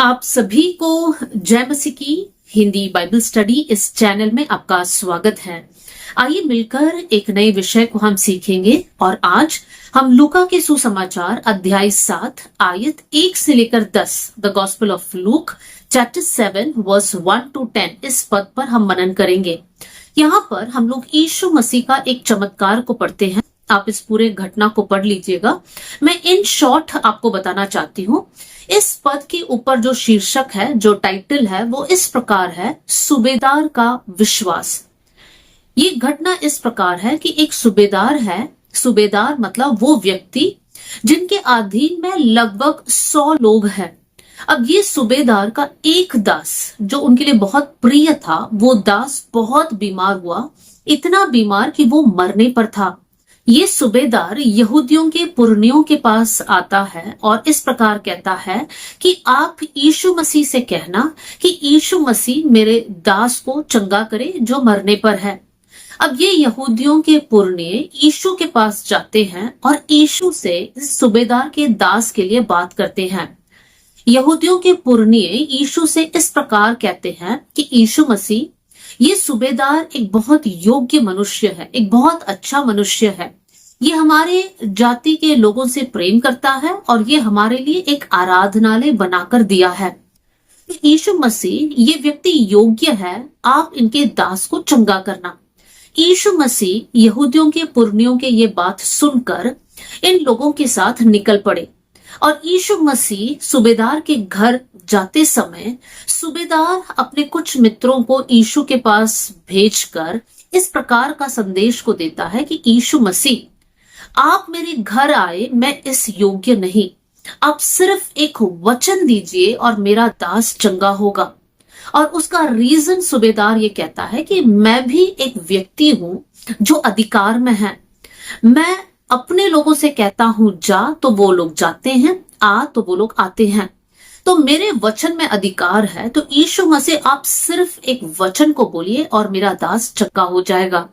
आप सभी को जय मसीह की हिंदी बाइबल स्टडी इस चैनल में आपका स्वागत है। आइए मिलकर एक नए विषय को हम सीखेंगे और आज हम लूका के सुसमाचार अध्याय 7 आयत 1 से लेकर 10 the gospel of Luke chapter 7 verse 1 to 10 इस पद पर हम मनन करेंगे। यहाँ पर हम लोग यीशु मसीह का एक चमत्कार को पढ़ते हैं। आप इस पूरे घटना को पढ़ लीजिएगा। मैं इन शॉर्ट आपको बताना चाहती हूँ। इस पद के ऊपर जो शीर्षक है, जो टाइटल है, वो इस प्रकार है, सूबेदार का विश्वास। ये घटना इस प्रकार है कि एक सूबेदार है। सूबेदार मतलब वो व्यक्ति जिनके अधीन में लगभग 100 लोग हैं। अब ये सूबेदार का एक दास जो उनके लिए बहुत प्रिय था, वो दास बहुत बीमार हुआ, इतना बीमार कि वो मरने पर था। ये सूबेदार यहूदियों के पुरनियों के पास आता है और इस प्रकार कहता है कि आप यीशु मसीह से कहना कि यीशु मसीह मेरे दास को चंगा करे जो मरने पर है। अब ये यहूदियों के पुरनिये यीशु के पास जाते हैं और यीशु से इस सूबेदार के दास के लिए बात करते हैं। यहूदियों के पुरनिये यीशु से इस प्रकार कहते हैं कि यीशु मसीह, ये सूबेदार एक बहुत योग्य मनुष्य है, एक बहुत अच्छा मनुष्य है। ये हमारे जाति के लोगों से प्रेम करता है और ये हमारे लिए एक आराधनालय बनाकर दिया है। यीशु मसीह, ये व्यक्ति योग्य है, आप इनके दास को चंगा करना। यीशु मसीह यहूदियों के पुरनियों के ये बात सुनकर इन लोगों के साथ निकल पड़े और यीशु मसीह सूबेदार के घर जाते समय सूबेदार अपने कुछ मित्रों को यीशु के पास भेजकर इस प्रकार का संदेश को देता है कि यीशु मसीह, आप मेरे घर आए, मैं इस योग्य नहीं, आप सिर्फ एक वचन दीजिए और मेरा दास चंगा होगा। और उसका रीजन सूबेदार ये कहता है कि मैं भी एक व्यक्ति हूं जो अधिकार में है। मैं अपने लोगों से कहता हूं जा तो वो लोग जाते हैं, आ तो वो लोग आते हैं, तो मेरे वचन में अधिकार है। तो यीशु मसीह, आप सिर्फ एक वचन को बोलिए और मेरा दास चंगा हो जाएगा।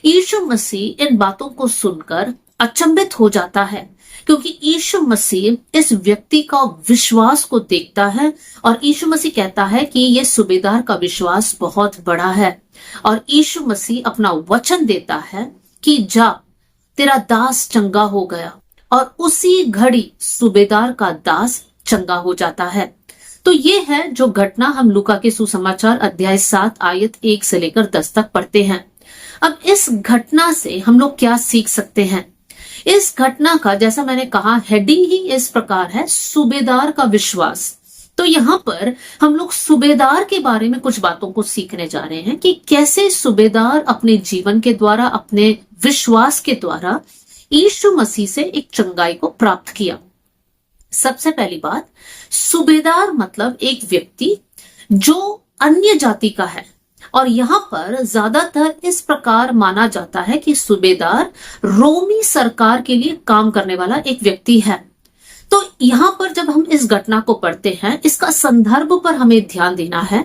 यीशु मसीह इन बातों को सुनकर अचंभित हो जाता है क्योंकि यीशु मसीह इस व्यक्ति का विश्वास को देखता है और यीशु मसीह कहता है कि ये सूबेदार का विश्वास बहुत बड़ा है और यीशु मसीह अपना वचन देता है कि जा, तेरा दास चंगा हो गया। और उसी घड़ी सूबेदार का दास चंगा हो जाता है। तो ये है जो घटना हम लूका के सुसमाचार अध्याय 7 आयत 1 से लेकर 10 तक पढ़ते हैं। अब इस घटना से हम लोग क्या सीख सकते हैं? इस घटना का, जैसा मैंने कहा, हेडिंग ही इस प्रकार है, सूबेदार का विश्वास। तो यहाँ पर हम लोग सूबेदार के बारे में कुछ बातों को सीखने जा रहे हैं कि कैसे सूबेदार अपने जीवन के द्वारा, अपने विश्वास के द्वारा यीशु मसीह से एक चंगाई को प्राप्त किया। सबसे पहली बात, सूबेदार मतलब एक व्यक्ति जो अन्य जाति का है और यहाँ पर ज्यादातर इस प्रकार माना जाता है कि सूबेदार रोमी सरकार के लिए काम करने वाला एक व्यक्ति है। तो यहाँ पर जब हम इस घटना को पढ़ते हैं, इसका संदर्भ पर हमें ध्यान देना है।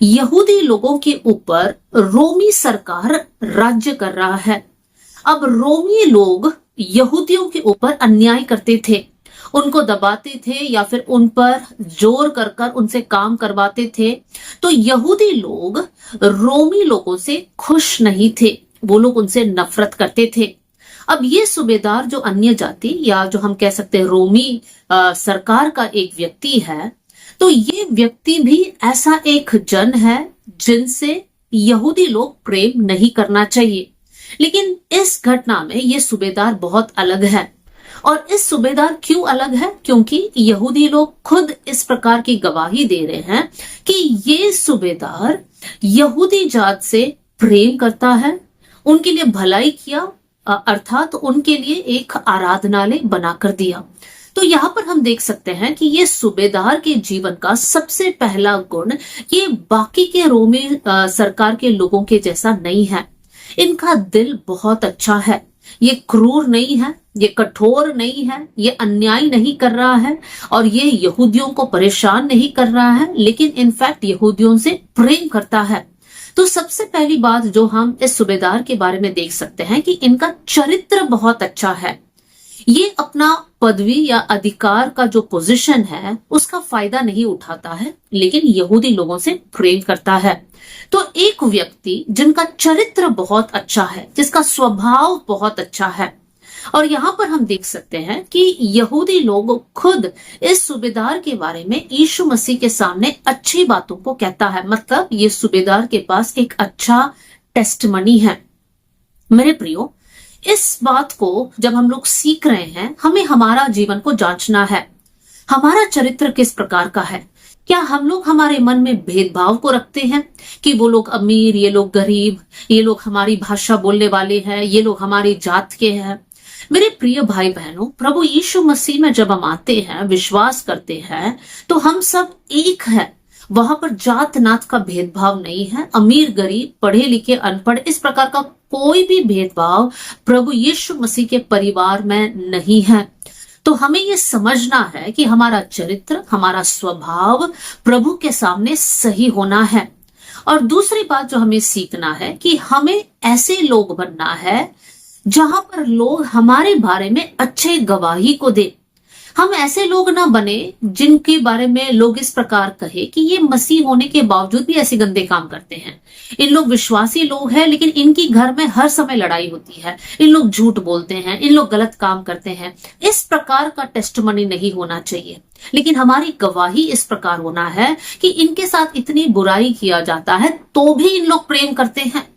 यहूदी लोगों के ऊपर रोमी सरकार राज्य कर रहा है। अब रोमी लोग यहूदियों के ऊपर अन्याय करते थे, उनको दबाते थे या फिर उन पर जोर कर कर उनसे काम करवाते थे। तो यहूदी लोग रोमी लोगों से खुश नहीं थे, वो लोग उनसे नफरत करते थे। अब ये सूबेदार जो अन्य जाति या जो हम कह सकते हैं रोमी सरकार का एक व्यक्ति है, तो ये व्यक्ति भी ऐसा एक जन है जिनसे यहूदी लोग प्रेम नहीं करना चाहिए। लेकिन इस घटना में ये सूबेदार बहुत अलग है। और इस सूबेदार क्यों अलग है? क्योंकि यहूदी लोग खुद इस प्रकार की गवाही दे रहे हैं कि ये सूबेदार यहूदी जात से प्रेम करता है, उनके लिए भलाई किया, अर्थात उनके लिए एक आराधनालय बनाकर दिया। तो यहाँ पर हम देख सकते हैं कि ये सूबेदार के जीवन का सबसे पहला गुण, ये बाकी के रोमी सरकार के लोगों के जैसा नहीं है। इनका दिल बहुत अच्छा है, ये क्रूर नहीं है, ये कठोर नहीं है, ये अन्याय नहीं कर रहा है और ये यहूदियों को परेशान नहीं कर रहा है, लेकिन इनफैक्ट यहूदियों से प्रेम करता है। तो सबसे पहली बात जो हम इस सूबेदार के बारे में देख सकते हैं कि इनका चरित्र बहुत अच्छा है। ये अपना पदवी या अधिकार का जो पोजीशन है उसका फायदा नहीं उठाता है, लेकिन यहूदी लोगों से प्रेम करता है। तो एक व्यक्ति जिनका चरित्र बहुत अच्छा है, जिसका स्वभाव बहुत अच्छा है, और यहाँ पर हम देख सकते हैं कि यहूदी लोग खुद इस सूबेदार के बारे में यीशु मसीह के सामने अच्छी बातों को कहता है। मतलब ये सूबेदार के पास एक अच्छा टेस्टमनी है। मेरे प्रियो, इस बात को जब हम लोग सीख रहे हैं, हमें हमारा जीवन को जांचना है। हमारा चरित्र किस प्रकार का है? क्या हम लोग हमारे मन में भेदभाव को रखते हैं कि वो लोग अमीर, ये लोग गरीब, ये लोग हमारी भाषा बोलने वाले हैं, ये लोग हमारी जात के हैं? मेरे प्रिय भाई बहनों, प्रभु यीशु मसीह में जब हम आते हैं, विश्वास करते हैं, तो हम सब एक है। वहां पर जात नात का भेदभाव नहीं है, अमीर गरीब, पढ़े लिखे अनपढ़, इस प्रकार का कोई भी भेदभाव प्रभु यीशु मसीह के परिवार में नहीं है। तो हमें ये समझना है कि हमारा चरित्र, हमारा स्वभाव प्रभु के सामने सही होना है। और दूसरी बात जो हमें सीखना है कि हमें ऐसे लोग बनना है जहां पर लोग हमारे बारे में अच्छे गवाही को दे। हम ऐसे लोग ना बने जिनके बारे में लोग इस प्रकार कहे कि ये मसीह होने के बावजूद भी ऐसे गंदे काम करते हैं, इन लोग विश्वासी लोग हैं लेकिन इनकी घर में हर समय लड़ाई होती है, इन लोग झूठ बोलते हैं, इन लोग गलत काम करते हैं। इस प्रकार का टेस्टमनी नहीं होना चाहिए, लेकिन हमारी गवाही इस प्रकार होना है कि इनके साथ इतनी बुराई किया जाता है तो भी इन लोग प्रेम करते हैं,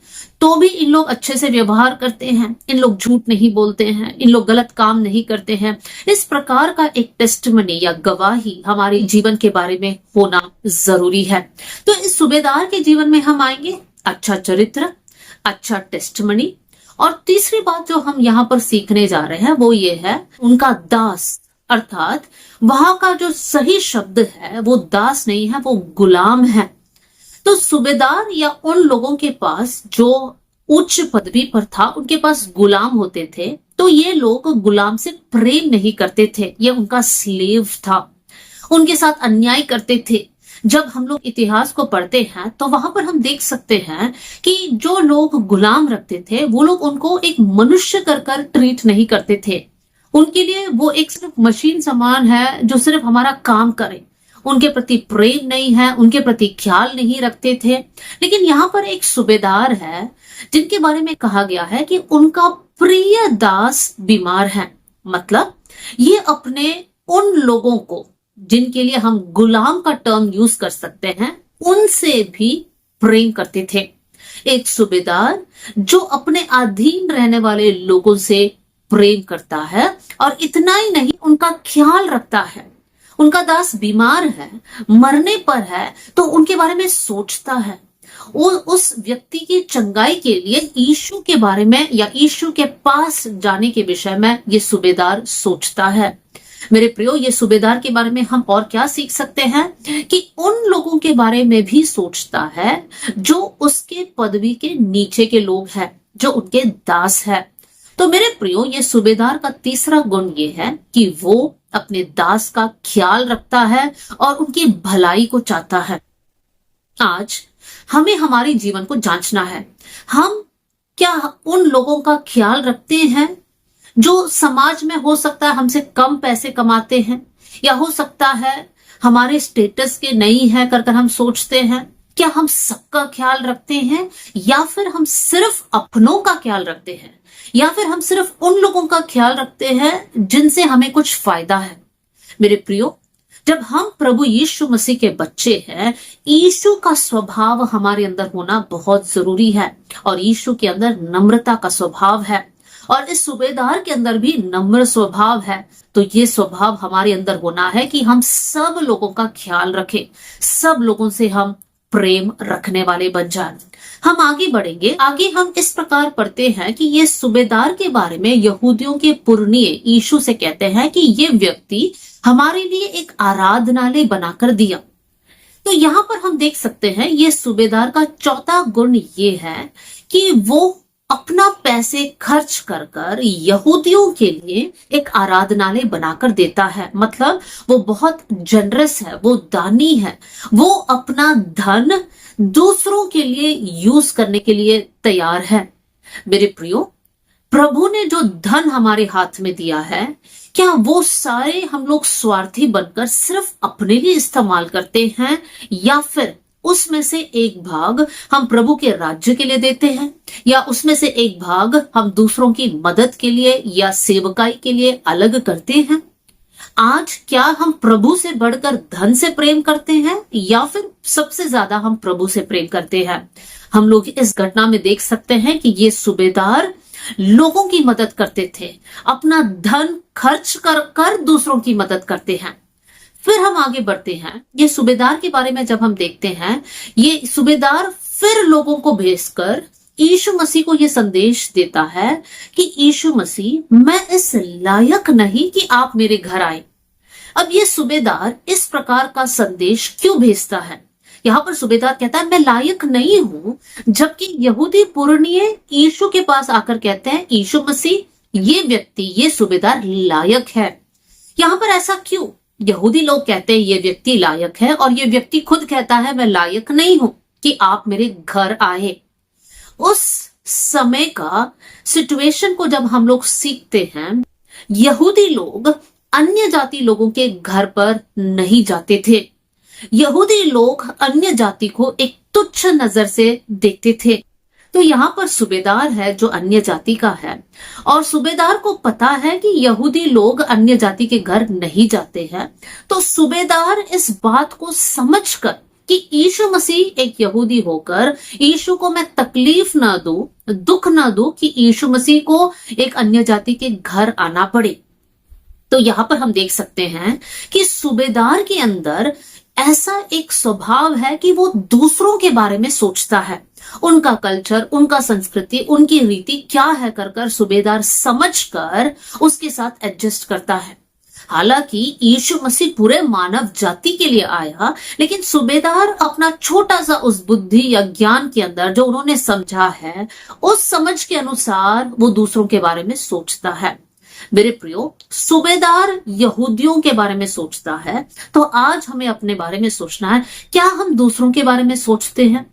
तो भी इन लोग अच्छे से व्यवहार करते हैं, इन लोग झूठ नहीं बोलते हैं, इन लोग गलत काम नहीं करते हैं। इस प्रकार का एक टेस्टमनी या गवाही हमारे जीवन के बारे में होना जरूरी है। तो इस सूबेदार के जीवन में हम आएंगे अच्छा चरित्र, अच्छा टेस्टमनी, और तीसरी बात जो हम यहाँ पर सीखने जा रहे हैं वो ये है उनका दास, अर्थात वहां का जो सही शब्द है वो दास नहीं है, वो गुलाम है। तो सूबेदार या उन लोगों के पास जो उच्च पदवी पर था, उनके पास गुलाम होते थे, तो ये लोग गुलाम से प्रेम नहीं करते थे, ये उनका स्लेव था, उनके साथ अन्याय करते थे। जब हम लोग इतिहास को पढ़ते हैं तो वहां पर हम देख सकते हैं कि जो लोग गुलाम रखते थे वो लोग उनको एक मनुष्य कर ट्रीट नहीं करते थे। उनके लिए वो एक सिर्फ मशीन समान है जो सिर्फ हमारा काम करे, उनके प्रति प्रेम नहीं है, उनके प्रति ख्याल नहीं रखते थे। लेकिन यहाँ पर एक सूबेदार है जिनके बारे में कहा गया है कि उनका प्रिय दास बीमार है। मतलब ये अपने उन लोगों को जिनके लिए हम गुलाम का टर्म यूज कर सकते हैं, उनसे भी प्रेम करते थे। एक सूबेदार जो अपने अधीन रहने वाले लोगों से प्रेम करता है, और इतना ही नहीं, उनका ख्याल रखता है। उनका दास बीमार है, मरने पर है, तो उनके बारे में सोचता है। वो उस व्यक्ति की चंगाई के लिए यीशु के बारे में या यीशु के पास जाने के विषय में ये सूबेदार सोचता है। मेरे प्रियो, ये सूबेदार के बारे में हम और क्या सीख सकते हैं कि उन लोगों के बारे में भी सोचता है जो उसके पदवी के नीचे के लोग हैं, जो उनके दास है। तो मेरे प्रियो, ये सूबेदार का तीसरा गुण ये है कि वो अपने दास का ख्याल रखता है और उनकी भलाई को चाहता है। आज हमें हमारे जीवन को जांचना है, हम क्या उन लोगों का ख्याल रखते हैं जो समाज में हो सकता है हमसे कम पैसे कमाते हैं, या हो सकता है हमारे स्टेटस के नहीं है कर हम सोचते हैं। क्या हम सबका ख्याल रखते हैं, या फिर हम सिर्फ अपनों का ख्याल रखते हैं, या फिर हम सिर्फ उन लोगों का ख्याल रखते हैं जिनसे हमें कुछ फायदा है? मेरे प्रियो, जब हम प्रभु यीशु मसीह के बच्चे हैं, यीशु का स्वभाव हमारे अंदर होना बहुत जरूरी है, और यीशु के अंदर नम्रता का स्वभाव है, और इस सूबेदार के अंदर भी नम्र स्वभाव है। तो ये स्वभाव हमारे अंदर होना है कि हम सब लोगों का ख्याल रखें, सब लोगों से हम प्रेम रखने वाले बन जाएं। हम आगे बढ़ेंगे, आगे हम इस प्रकार पढ़ते हैं कि ये सूबेदार के बारे में यहूदियों के पुरनिये यीशु से कहते हैं कि ये व्यक्ति हमारे लिए एक आराधनालय बनाकर दिया। तो यहाँ पर हम देख सकते हैं ये सूबेदार का चौथा गुण ये है कि वो अपना पैसे खर्च कर यहूदियों के लिए एक आराधनालय बनाकर देता है। मतलब वो बहुत जनरस है, वो दानी है, वो अपना धन दूसरों के लिए यूज करने के लिए तैयार है। मेरे प्रियो, प्रभु ने जो धन हमारे हाथ में दिया है, क्या वो सारे हम लोग स्वार्थी बनकर सिर्फ अपने लिए इस्तेमाल करते हैं, या फिर उसमें से एक भाग हम प्रभु के राज्य के लिए देते हैं, या उसमें से एक भाग हम दूसरों की मदद के लिए या सेवकाई के लिए अलग करते हैं? आज क्या हम प्रभु से बढ़कर धन से प्रेम करते हैं, या फिर सबसे ज्यादा हम प्रभु से प्रेम करते हैं? हम लोग इस घटना में देख सकते हैं कि ये सूबेदार लोगों की मदद करते थे, अपना धन खर्च कर कर दूसरों की मदद करते हैं। फिर हम आगे बढ़ते हैं, ये सूबेदार के बारे में जब हम देखते हैं, ये सूबेदार फिर लोगों को भेजकर यीशु मसीह को यह संदेश देता है कि यीशु मसीह, मैं इस लायक नहीं कि आप मेरे घर आए। अब ये सूबेदार इस प्रकार का संदेश क्यों भेजता है? यहाँ पर सूबेदार कहता है मैं लायक नहीं हूं, जबकि यहूदी पुरनिये यीशु के पास आकर कहते हैं यीशु मसीह, ये व्यक्ति, ये सूबेदार लायक है। यहाँ पर ऐसा क्यों? यहूदी लोग कहते हैं ये व्यक्ति लायक है, और ये व्यक्ति खुद कहता है मैं लायक नहीं हूं कि आप मेरे घर आए। उस समय का सिचुएशन को जब हम लोग सीखते हैं, यहूदी लोग अन्य जाति लोगों के घर पर नहीं जाते थे। यहूदी लोग अन्य जाति को एक तुच्छ नजर से देखते थे। तो यहाँ पर सूबेदार है जो अन्य जाति का है, और सूबेदार को पता है कि यहूदी लोग अन्य जाति के घर नहीं जाते हैं। तो सूबेदार इस बात को समझकर कि यीशु मसीह एक यहूदी होकर यीशु को मैं तकलीफ ना दूं, दुख ना दूं कि यीशु मसीह को एक अन्य जाति के घर आना पड़े। तो यहाँ पर हम देख सकते हैं कि सूबेदार के अंदर ऐसा एक स्वभाव है कि वो दूसरों के बारे में सोचता है, उनका कल्चर, उनका संस्कृति, उनकी रीति क्या है कर कर सूबेदार समझकर उसके साथ एडजस्ट करता है। हालांकि यीशु मसीह पूरे मानव जाति के लिए आया, लेकिन सूबेदार अपना छोटा सा उस बुद्धि या ज्ञान के अंदर जो उन्होंने समझा है, उस समझ के अनुसार वो दूसरों के बारे में सोचता है। मेरे प्रियो, सूबेदार यहूदियों के बारे में सोचता है, तो आज हमें अपने बारे में सोचना है। क्या हम दूसरों के बारे में सोचते हैं?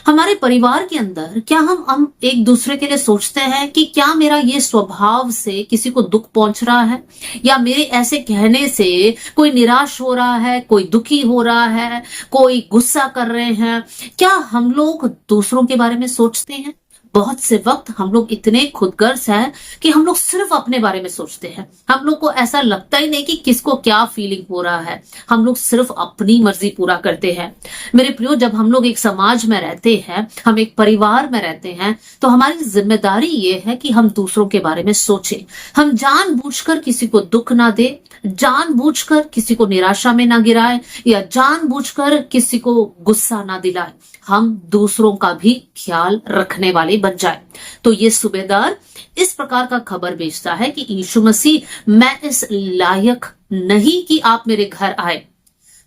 हमारे परिवार के अंदर क्या हम एक दूसरे के लिए सोचते हैं कि क्या मेरा ये स्वभाव से किसी को दुख पहुंच रहा है, या मेरे ऐसे कहने से कोई निराश हो रहा है, कोई दुखी हो रहा है, कोई गुस्सा कर रहे हैं? क्या हम लोग दूसरों के बारे में सोचते हैं? बहुत से वक्त हम लोग इतने खुदगर्ज हैं कि हम लोग सिर्फ अपने बारे में सोचते हैं। हम लोग को ऐसा लगता ही नहीं कि किसको क्या फीलिंग हो रहा है। हम लोग सिर्फ अपनी मर्जी पूरा करते हैं। मेरे प्रियो, जब हम लोग एक समाज में रहते हैं, हम एक परिवार में रहते हैं, तो हमारी जिम्मेदारी ये है कि हम दूसरों के बारे में सोचें। हम जानबूझकर किसी को दुख ना दे, जानबूझकर किसी को निराशा में ना गिराए, या जानबूझकर किसी को गुस्सा ना दिलाए। हम दूसरों का भी ख्याल रखने वाले बन जाए। तो ये सूबेदार इस प्रकार का खबर भेजता है कि यीशु मसीह, मैं इस लायक नहीं कि आप मेरे घर आए।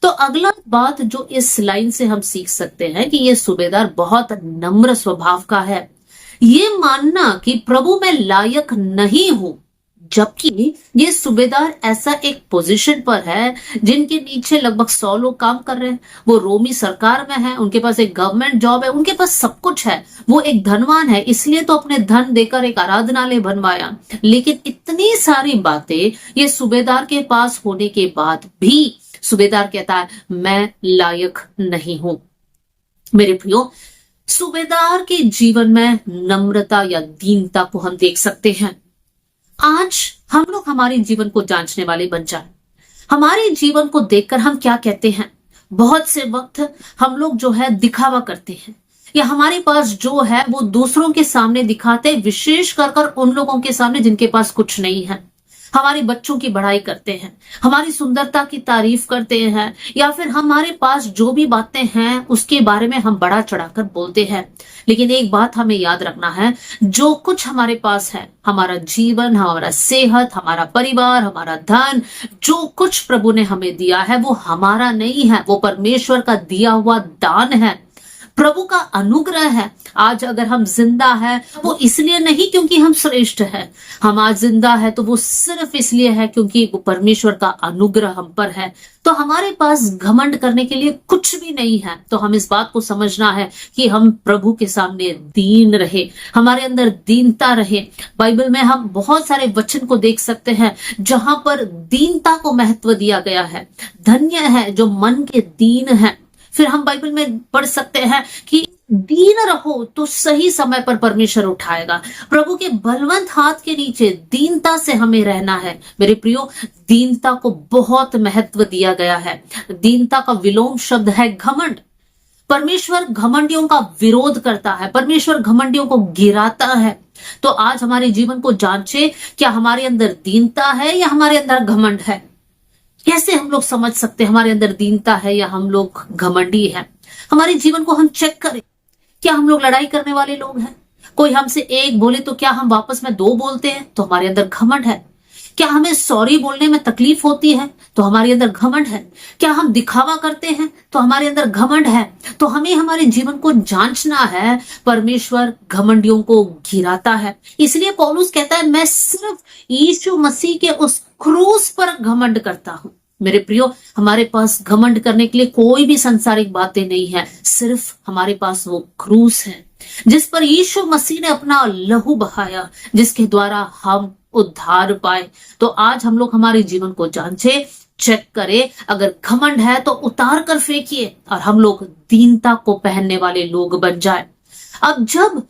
तो अगला बात जो इस लाइन से हम सीख सकते हैं कि ये सूबेदार बहुत नम्र स्वभाव का है। ये मानना कि प्रभु मैं लायक नहीं हूं, जबकि ये सूबेदार ऐसा एक पोजीशन पर है जिनके नीचे लगभग 100 लोग काम कर रहे हैं। वो रोमी सरकार में है, उनके पास एक गवर्नमेंट जॉब है, उनके पास सब कुछ है, वो एक धनवान है, इसलिए तो अपने धन देकर एक आराधनालय बनवाया। लेकिन इतनी सारी बातें ये सूबेदार के पास होने के बाद भी सूबेदार कहता है मैं लायक नहीं हूं। मेरे प्रियो, सूबेदार के जीवन में नम्रता या दीनता को हम देख सकते हैं। आज हम लोग हमारे जीवन को जांचने वाले बन जाए। हमारे जीवन को देखकर हम क्या कहते हैं? बहुत से वक्त हम लोग जो है दिखावा करते हैं, या हमारे पास जो है वो दूसरों के सामने दिखाते हैं, विशेष कर उन लोगों के सामने जिनके पास कुछ नहीं है। हमारे बच्चों की बढ़ाई करते हैं, हमारी सुंदरता की तारीफ करते हैं, या फिर हमारे पास जो भी बातें हैं उसके बारे में हम बड़ा चढ़ाकर बोलते हैं। लेकिन एक बात हमें याद रखना है, जो कुछ हमारे पास है, हमारा जीवन, हमारा सेहत, हमारा परिवार, हमारा धन, जो कुछ प्रभु ने हमें दिया है वो हमारा नहीं है, वो परमेश्वर का दिया हुआ दान है। प्रभु का अनुग्रह है। आज अगर हम जिंदा है वो इसलिए नहीं क्योंकि हम श्रेष्ठ है, हम आज जिंदा है तो वो सिर्फ इसलिए है क्योंकि वो परमेश्वर का अनुग्रह हम पर है। तो हमारे पास घमंड करने के लिए कुछ भी नहीं है। तो हम इस बात को समझना है कि हम प्रभु के सामने दीन रहे, हमारे अंदर दीनता रहे। बाइबल में हम बहुत सारे वचन को देख सकते हैं जहां पर दीनता को महत्व दिया गया है। धन्य है जो मन के दीन है। फिर हम बाइबल में पढ़ सकते हैं कि दीन रहो तो सही समय पर परमेश्वर उठाएगा। प्रभु के बलवंत हाथ के नीचे दीनता से हमें रहना है। मेरे प्रियो, दीनता को बहुत महत्व दिया गया है। दीनता का विलोम शब्द है घमंड। परमेश्वर घमंडियों का विरोध करता है, परमेश्वर घमंडियों को गिराता है। तो आज हमारे जीवन को जांचे, क्या हमारे अंदर दीनता है या हमारे अंदर घमंड है? कैसे हम लोग समझ सकते हैं हमारे अंदर दीनता है या हम लोग घमंडी हैं? हमारे जीवन को हम चेक करें। क्या हम लोग लड़ाई करने वाले लोग हैं? कोई हमसे एक बोले तो क्या हम वापस में दो बोलते हैं? तो हमारे अंदर घमंड है। क्या हमें सॉरी बोलने में तकलीफ होती है? तो हमारे अंदर घमंड है। क्या हम दिखावा करते हैं? तो हमारे अंदर घमंड है। तो हमें हमारे जीवन को जांचना है। परमेश्वर घमंडियों को गिराता है। इसलिए पौलुस कहता है, मैं सिर्फ यीशु मसीह के उस क्रूस पर घमंड करता हूं। मेरे प्रियो, हमारे पास घमंड करने के लिए कोई भी संसारिक बातें नहीं है, सिर्फ हमारे पास वो क्रूस है जिस पर यीशु मसीह ने अपना लहू बहाया, जिसके द्वारा हम उद्धार पाए। तो आज हम लोग हमारे जीवन को जांचे, चेक करें। अगर घमंड है तो उतार कर फेंकिए और हम लोग दीनता को पहनने वाले लोग बन जाए। अब जब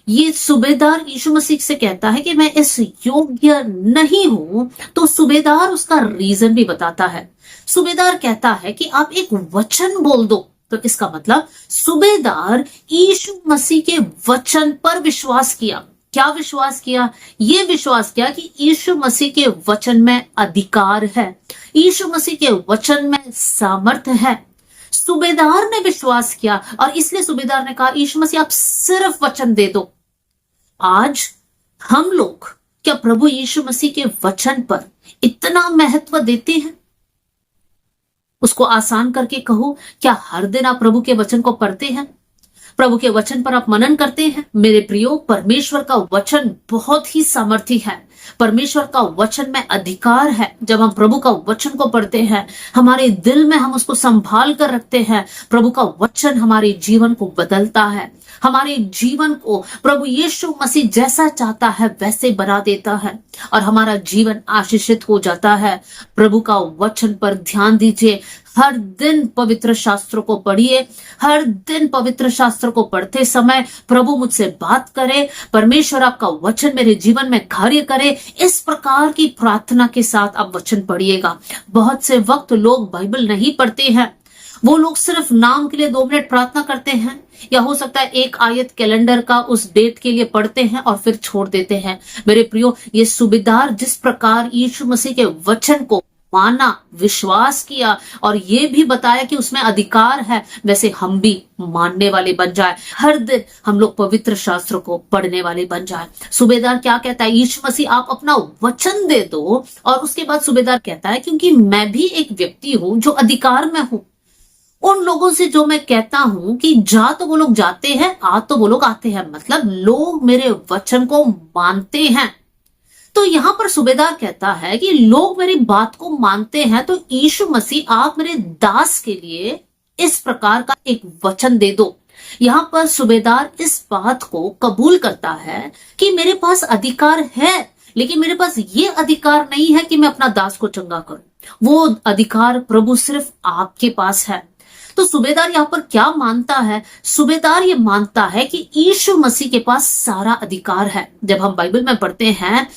ये सूबेदार यीशु मसीह से कहता है कि मैं इस योग्य नहीं हूं, तो सूबेदार उसका रीजन भी बताता है। सूबेदार कहता है कि आप एक वचन बोल दो। तो इसका मतलब सूबेदार यीशु मसीह के वचन पर विश्वास किया। क्या विश्वास किया? ये विश्वास किया कि यीशु मसीह के वचन में अधिकार है, यीशु मसीह के वचन में सामर्थ्य है। सूबेदार ने विश्वास किया और इसलिए सूबेदार ने कहा, यीशु मसीह आप सिर्फ वचन दे दो। आज हम लोग क्या प्रभु यीशु मसीह के वचन पर इतना महत्व देते हैं? उसको आसान करके कहो, क्या हर दिन आप प्रभु के वचन को पढ़ते हैं? प्रभु के वचन पर आप मनन करते हैं? मेरे प्रियो, परमेश्वर का वचन बहुत ही सामर्थी है। परमेश्वर का वचन में अधिकार है। जब हम प्रभु का वचन को पढ़ते हैं, हमारे दिल में हम उसको संभाल कर रखते हैं। प्रभु का वचन हमारे जीवन को बदलता है, हमारे जीवन को प्रभु यीशु मसीह जैसा चाहता है वैसे बना देता है और हमारा जीवन आशीषित हो जाता है। प्रभु का वचन पर ध्यान दीजिए। हर दिन पवित्र शास्त्रों को पढ़िए। हर दिन पवित्र शास्त्र को पढ़ते समय प्रभु मुझसे बात करे, परमेश्वर आपका वचन मेरे जीवन में कार्य करे। इस प्रकार की प्रार्थना के साथ आप वचन पढ़िएगा। बहुत से वक्त लोग बाइबल नहीं पढ़ते हैं। वो लोग सिर्फ नाम के लिए 2 मिनट प्रार्थना करते हैं, या हो सकता है एक आयत कैलेंडर का उस डेट के लिए पढ़ते हैं और फिर छोड़ देते हैं। मेरे प्रियो, ये सूबेदार जिस प्रकार यीशु मसीह के वचन को माना, विश्वास किया और ये भी बताया कि उसमें अधिकार है, वैसे हम भी मानने वाले बन जाए। हर दिन हम लोग पवित्र शास्त्र को पढ़ने वाले बन जाए। सूबेदार क्या कहता है? यीशु मसीह आप अपना वचन दे दो। और उसके बाद सूबेदार कहता है, क्योंकि मैं भी एक व्यक्ति हूं जो अधिकार में हूं। उन लोगों से जो मैं कहता हूं कि जा तो वो लोग जाते हैं, आ तो वो लोग आते हैं, मतलब लोग मेरे वचन को मानते हैं। तो यहां पर सूबेदार कहता है कि लोग मेरी बात को मानते हैं, तो यीशु मसीह आप मेरे दास के लिए इस प्रकार का एक वचन दे दो। यहां पर सूबेदार इस बात को कबूल करता है कि मेरे पास अधिकार है, लेकिन मेरे पास ये अधिकार नहीं है कि मैं अपना दास को चंगा करूं। वो अधिकार प्रभु सिर्फ आपके पास है। तो सूबेदार यहाँ पर क्या मानता है? सूबेदार ये मानता है कि यीशु मसीह के पास सारा अधिकार है। जब हम बाइबल में पढ़ते हैं,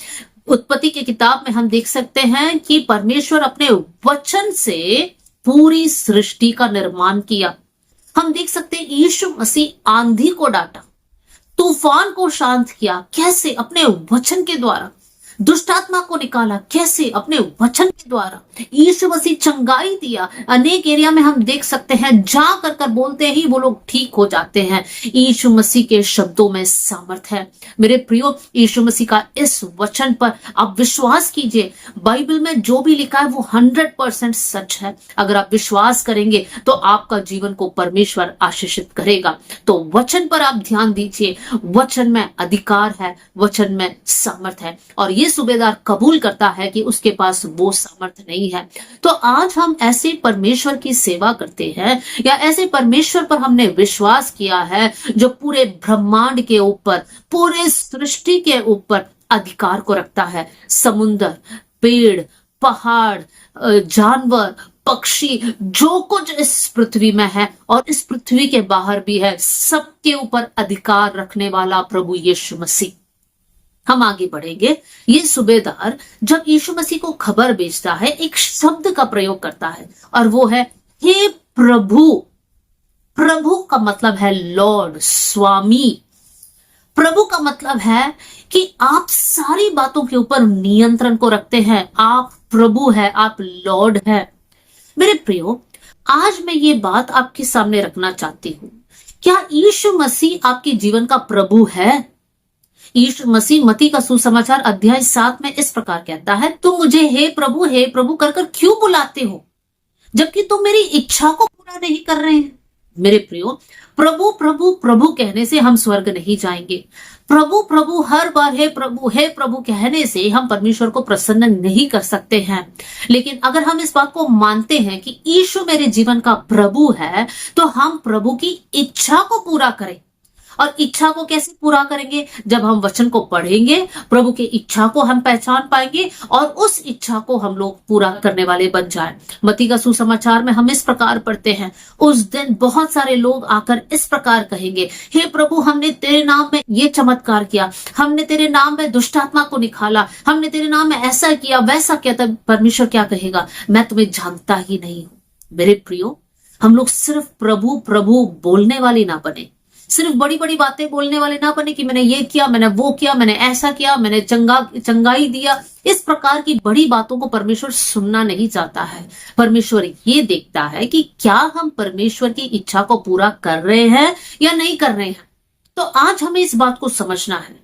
उत्पत्ति की किताब में हम देख सकते हैं कि परमेश्वर अपने वचन से पूरी सृष्टि का निर्माण किया। हम देख सकते हैं यीशु मसीह आंधी को डांटा, तूफान को शांत किया। कैसे? अपने वचन के द्वारा। दुष्ट आत्मा को निकाला कैसे? अपने वचन के द्वारा। यीशु मसीह चंगाई दिया। अनेक एरिया में हम देख सकते हैं, जा कर कर बोलते ही वो लोग ठीक हो जाते हैं। यीशु मसीह के शब्दों में सामर्थ है। मेरे प्रियो, यीशु मसीह का इस वचन पर आप विश्वास कीजिए। बाइबल में जो भी लिखा है वो 100% सच है। अगर आप विश्वास करेंगे तो आपका जीवन को परमेश्वर आशीषित करेगा। तो वचन पर आप ध्यान दीजिए। वचन में अधिकार है, वचन में सामर्थ है, और ये सूबेदार कबूल करता है कि उसके पास वो सामर्थ नहीं है। तो आज हम ऐसे परमेश्वर की सेवा करते हैं, या ऐसे परमेश्वर पर हमने विश्वास किया है जो पूरे ब्रह्मांड के ऊपर, पूरे सृष्टि के ऊपर अधिकार को रखता है। समुंदर, पेड़, पहाड़, जानवर, पक्षी, जो कुछ इस पृथ्वी में है और इस पृथ्वी के बाहर भी है, सबके ऊपर अधिकार रखने वाला प्रभु यीशु मसीह। हम आगे बढ़ेंगे। ये सूबेदार जब यीशु मसीह को खबर भेजता है, एक शब्द का प्रयोग करता है, और वो है हे प्रभु। प्रभु का मतलब है लॉर्ड, स्वामी। प्रभु का मतलब है कि आप सारी बातों के ऊपर नियंत्रण को रखते हैं। आप प्रभु है, आप लॉर्ड है। मेरे प्रियो, आज मैं ये बात आपके सामने रखना चाहती हूं। क्या यीशु मसीह आपके जीवन का प्रभु है? यीशु मसीह मत्ती का सुसमाचार अध्याय 7 में इस प्रकार कहता है, तुम मुझे हे प्रभु कर कर क्यों बुलाते हो, जबकि तुम मेरी इच्छा को पूरा नहीं कर रहे हैं। मेरे प्रियो, प्रभु प्रभु प्रभु कहने से हम स्वर्ग नहीं जाएंगे। प्रभु प्रभु हर बार हे प्रभु कहने से हम परमेश्वर को प्रसन्न नहीं कर सकते हैं। लेकिन अगर हम इस बात को मानते हैं कि यीशु मेरे जीवन का प्रभु है, तो हम प्रभु की इच्छा को पूरा करें। और इच्छा को कैसे पूरा करेंगे? जब हम वचन को पढ़ेंगे, प्रभु की इच्छा को हम पहचान पाएंगे और उस इच्छा को हम लोग पूरा करने वाले बन जाएं। मत्ती का सुसमाचार में हम इस प्रकार पढ़ते हैं, उस दिन बहुत सारे लोग आकर इस प्रकार कहेंगे, हे प्रभु, हमने तेरे नाम में ये चमत्कार किया, हमने तेरे नाम में दुष्ट आत्मा को निकाला, हमने तेरे नाम में ऐसा किया, वैसा किया। तब परमेश्वर क्या कहेगा? मैं तुम्हें जानता ही नहीं हूं। मेरे प्रियो, हम लोग सिर्फ प्रभु प्रभु बोलने वाले ना बने, सिर्फ बड़ी बड़ी बातें बोलने वाले ना बने कि मैंने ये किया, मैंने वो किया, मैंने ऐसा किया, मैंने चंगाई दिया। इस प्रकार की बड़ी बातों को परमेश्वर सुनना नहीं चाहता है। परमेश्वर ये देखता है कि क्या हम परमेश्वर की इच्छा को पूरा कर रहे हैं या नहीं कर रहे हैं। तो आज हमें इस बात को समझना है,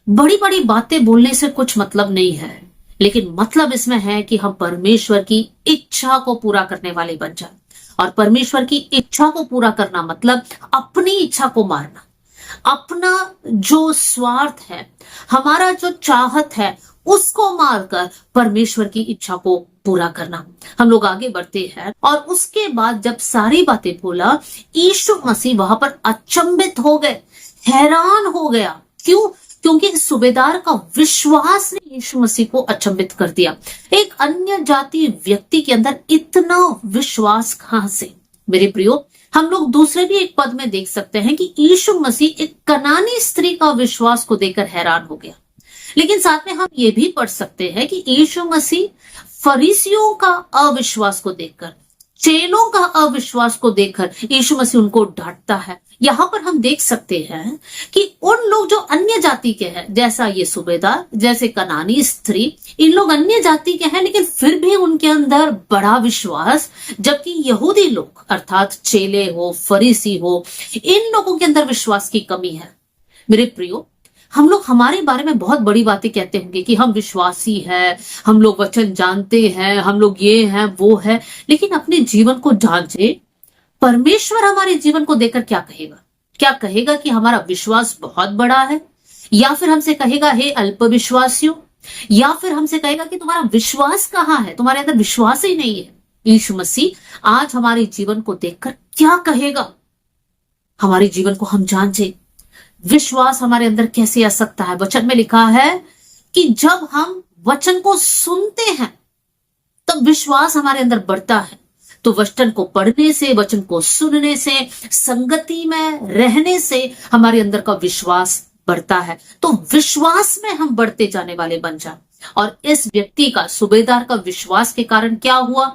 बड़ी बड़ी बातें बोलने से कुछ मतलब नहीं है, लेकिन मतलब इसमें है कि हम परमेश्वर की इच्छा को पूरा करने वाले बन जाए। और परमेश्वर की इच्छा को पूरा करना मतलब अपनी इच्छा को मारना, अपना जो स्वार्थ है, हमारा जो चाहत है, उसको मारकर परमेश्वर की इच्छा को पूरा करना। हम लोग आगे बढ़ते हैं, और उसके बाद जब सारी बातें बोला, यीशु मसीह वहां पर अचंभित हो गए, हैरान हो गया। क्यों? क्योंकि सूबेदार का विश्वास ने यीशु मसीह को अचंभित कर दिया। एक अन्य जाति व्यक्ति के अंदर इतना विश्वास कहां से? मेरे प्रियो, हम लोग दूसरे भी एक पद में देख सकते हैं कि यीशु मसीह एक कनानी स्त्री का विश्वास को देखकर हैरान हो गया। लेकिन साथ में हम ये भी पढ़ सकते हैं कि यीशु मसीह फरीसियों का अविश्वास को देखकर, चेलों का अविश्वास को देखकर यीशु मसीह उनको डांटता है। यहाँ पर हम देख सकते हैं कि उन लोग जो अन्य जाति के हैं, जैसा ये सूबेदार, जैसे कनानी स्त्री, इन लोग अन्य जाति के हैं, लेकिन फिर भी उनके अंदर बड़ा विश्वास, जबकि यहूदी लोग अर्थात चेले हो, फरीसी हो, इन लोगों के अंदर विश्वास की कमी है। मेरे प्रियो, हम लोग हमारे बारे में बहुत बड़ी बातें कहते होंगे कि हम विश्वासी हैं, हम लोग वचन जानते हैं, हम लोग ये हैं वो है, लेकिन अपने जीवन को जांचे। परमेश्वर हमारे जीवन को देखकर क्या कहेगा? क्या कहेगा कि हमारा विश्वास बहुत बड़ा है, या फिर हमसे कहेगा हे अल्प विश्वासियों, या फिर हमसे कहेगा कि तुम्हारा विश्वास कहाँ है, तुम्हारे अंदर विश्वास ही नहीं है। यीशु मसीह आज हमारे जीवन को देखकर क्या कहेगा? हमारे जीवन को हम जांचे, विश्वास हमारे अंदर कैसे आ सकता है? वचन में लिखा है कि जब हम वचन को सुनते हैं तब विश्वास हमारे अंदर बढ़ता है। तो वचन को पढ़ने से, वचन को सुनने से, संगति में रहने से हमारे अंदर का विश्वास बढ़ता है। तो विश्वास में हम बढ़ते जाने वाले बन जाए। और इस व्यक्ति का, सूबेदार का विश्वास के कारण क्या हुआ?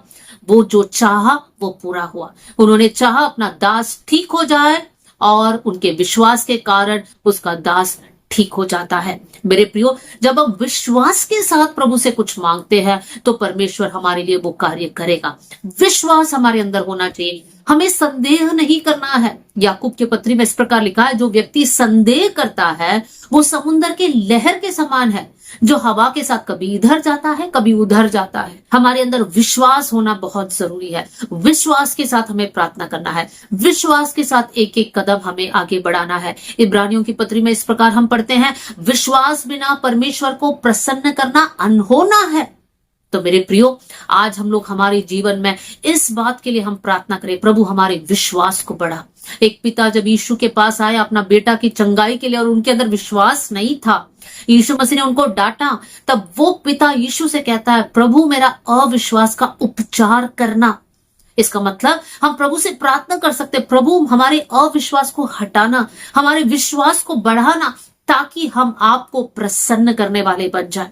वो जो चाहा वो पूरा हुआ। उन्होंने चाहा अपना दास ठीक हो जाए, और उनके विश्वास के कारण उसका दास ठीक हो जाता है। मेरे प्रियो, जब हम विश्वास के साथ प्रभु से कुछ मांगते हैं तो परमेश्वर हमारे लिए वो कार्य करेगा। विश्वास हमारे अंदर होना चाहिए, हमें संदेह नहीं करना है। याकूब के पत्री में इस प्रकार लिखा है, जो व्यक्ति संदेह करता है वो समुद्र के लहर के समान है, जो हवा के साथ कभी इधर जाता है कभी उधर जाता है। हमारे अंदर विश्वास होना बहुत जरूरी है। विश्वास के साथ हमें प्रार्थना करना है, विश्वास के साथ एक एक कदम हमें आगे बढ़ाना है। इब्रानियों की पत्री में इस प्रकार हम पढ़ते हैं, विश्वास बिना परमेश्वर को प्रसन्न करना अनहोना है। तो मेरे प्रियो, आज हम लोग हमारे जीवन में इस बात के लिए हम प्रार्थना करें, प्रभु हमारे विश्वास को बढ़ा। एक पिता जब यीशु के पास आया अपना बेटा की चंगाई के लिए और उनके अंदर विश्वास नहीं था, यीशु मसीह ने उनको डांटा, तब वो पिता यीशु से कहता है, प्रभु मेरा अविश्वास का उपचार करना। इसका मतलब हम प्रभु से प्रार्थना कर सकते, प्रभु हमारे अविश्वास को हटाना, हमारे विश्वास को बढ़ाना, ताकि हम आपको प्रसन्न करने वाले बन जाए।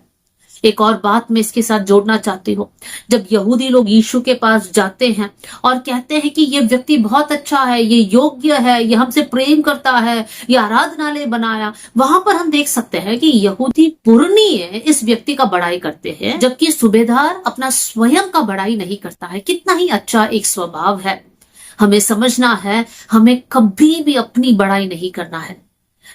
एक और बात मैं इसके साथ जोड़ना चाहती हूँ, जब यहूदी लोग यीशु के पास जाते हैं और कहते हैं कि ये व्यक्ति बहुत अच्छा है, ये योग्य है, ये हमसे प्रेम करता है, ये आराधनालय बनाया, वहां पर हम देख सकते हैं कि यहूदी पुरनीय इस व्यक्ति का बड़ाई करते हैं, जबकि सूबेदार अपना स्वयं का बड़ाई नहीं करता है। कितना ही अच्छा एक स्वभाव है। हमें समझना है, हमें कभी भी अपनी बड़ाई नहीं करना है।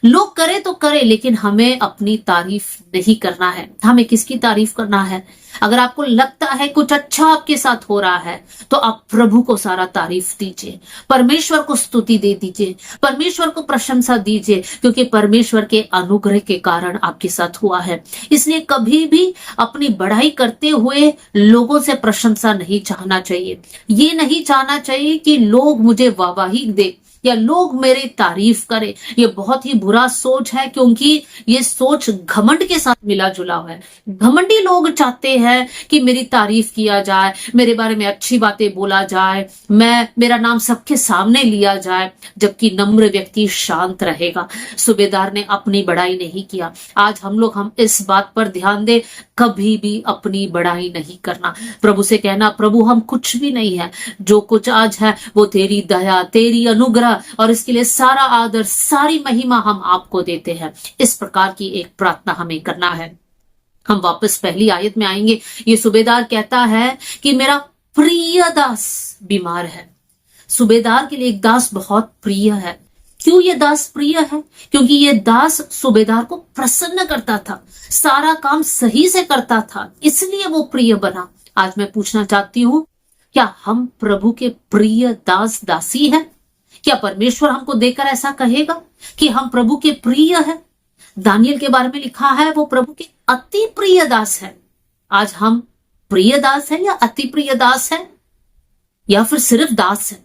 लोग करे तो करे, लेकिन हमें अपनी तारीफ नहीं करना है। हमें किसकी तारीफ करना है? अगर आपको लगता है कुछ अच्छा आपके साथ हो रहा है तो आप प्रभु को सारा तारीफ दीजिए, परमेश्वर को स्तुति दे दीजिए, परमेश्वर को प्रशंसा दीजिए, क्योंकि परमेश्वर के अनुग्रह के कारण आपके साथ हुआ है। इसलिए कभी भी अपनी बढ़ाई करते हुए लोगों से प्रशंसा नहीं चाहना चाहिए। ये नहीं चाहना चाहिए कि लोग मुझे वाहवाही दे या लोग मेरी तारीफ करें। ये बहुत ही बुरा सोच है, क्योंकि ये सोच घमंड के साथ मिला जुला हुआ है। घमंडी लोग चाहते हैं कि मेरी तारीफ किया जाए, मेरे बारे में अच्छी बातें बोला जाए, मेरा नाम सबके सामने लिया जाए, जबकि नम्र व्यक्ति शांत रहेगा। सूबेदार ने अपनी बड़ाई नहीं किया। आज हम इस बात पर ध्यान दें, कभी भी अपनी बड़ाई नहीं करना। प्रभु से कहना, प्रभु हम कुछ भी नहीं है, जो कुछ आज है वो तेरी दया, तेरी अनुग्रह, और इसके लिए सारा आदर, सारी महिमा हम आपको देते हैं। इस प्रकार की एक प्रार्थना हमें करना है। हम वापस पहली आयत में आएंगे। ये सूबेदार कहता है कि मेरा प्रिय दास बीमार है। सूबेदार के लिए एक दास बहुत प्रिय है। क्यों ये दास प्रिय है? क्योंकि ये दास सूबेदार को प्रसन्न करता था, सारा काम सही से करता था, इसलिए वो प्रिय बना। आज मैं पूछना चाहती हूँ, क्या हम प्रभु के प्रिय दास दासी हैं? क्या परमेश्वर हमको देखकर ऐसा कहेगा कि हम प्रभु के प्रिय हैं? दानियल के बारे में लिखा है वो प्रभु के अति प्रिय दास है। आज हम प्रिय दास है या अति प्रिय दास है, या फिर सिर्फ दास है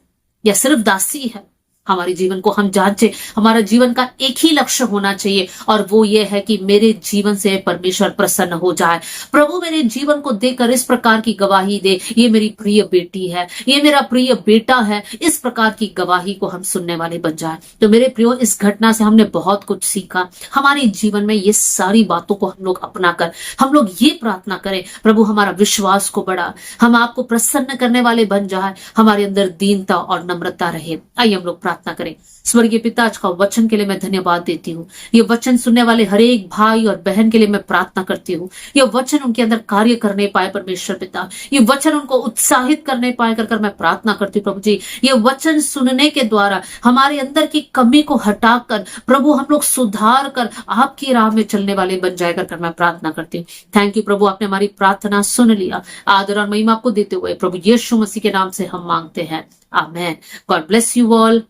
या सिर्फ दासी है? हमारे जीवन को हम जांचे। हमारा जीवन का एक ही लक्ष्य होना चाहिए, और वो ये है कि मेरे जीवन से परमेश्वर प्रसन्न हो जाए। प्रभु मेरे जीवन को देखकर इस प्रकार की गवाही दे, ये मेरी प्रिय बेटी है, ये मेरा प्रिय बेटा है। इस प्रकार की गवाही को हम सुनने वाले बन जाए। तो मेरे प्रियो, इस घटना से हमने बहुत कुछ सीखा। हमारे जीवन में ये सारी बातों को हम लोग अपनाकर हम लोग ये प्रार्थना करें, प्रभु हमारा विश्वास को बढ़ा, हम आपको प्रसन्न करने वाले बन जाए, हमारे अंदर दीनता और नम्रता रहे। आइए हम लोग प्रार्थना करें। स्वर्गीय पिता, आज का वचन के लिए मैं धन्यवाद देती हूँ। ये वचन सुनने वाले हर एक भाई और बहन के लिए मैं प्रार्थना करती हूँ, ये वचन उनके अंदर कार्य करने पाए परमेश्वर पिता, ये वचन उनको उत्साहित करने पाए कर मैं प्रार्थना करती हूँ प्रभु जी। ये वचन सुनने के द्वारा हमारे अंदर की कमी को हटाकर प्रभु हम लोग सुधार कर आपकी राह में चलने वाले बन जाए कर मैं प्रार्थना करती हूँ। थैंक यू प्रभु, आपने हमारी प्रार्थना सुन लिया। आदर और महिमा आपको देते हुए प्रभु यीशु मसीह के नाम से हम मांगते हैं, amen. God bless you all.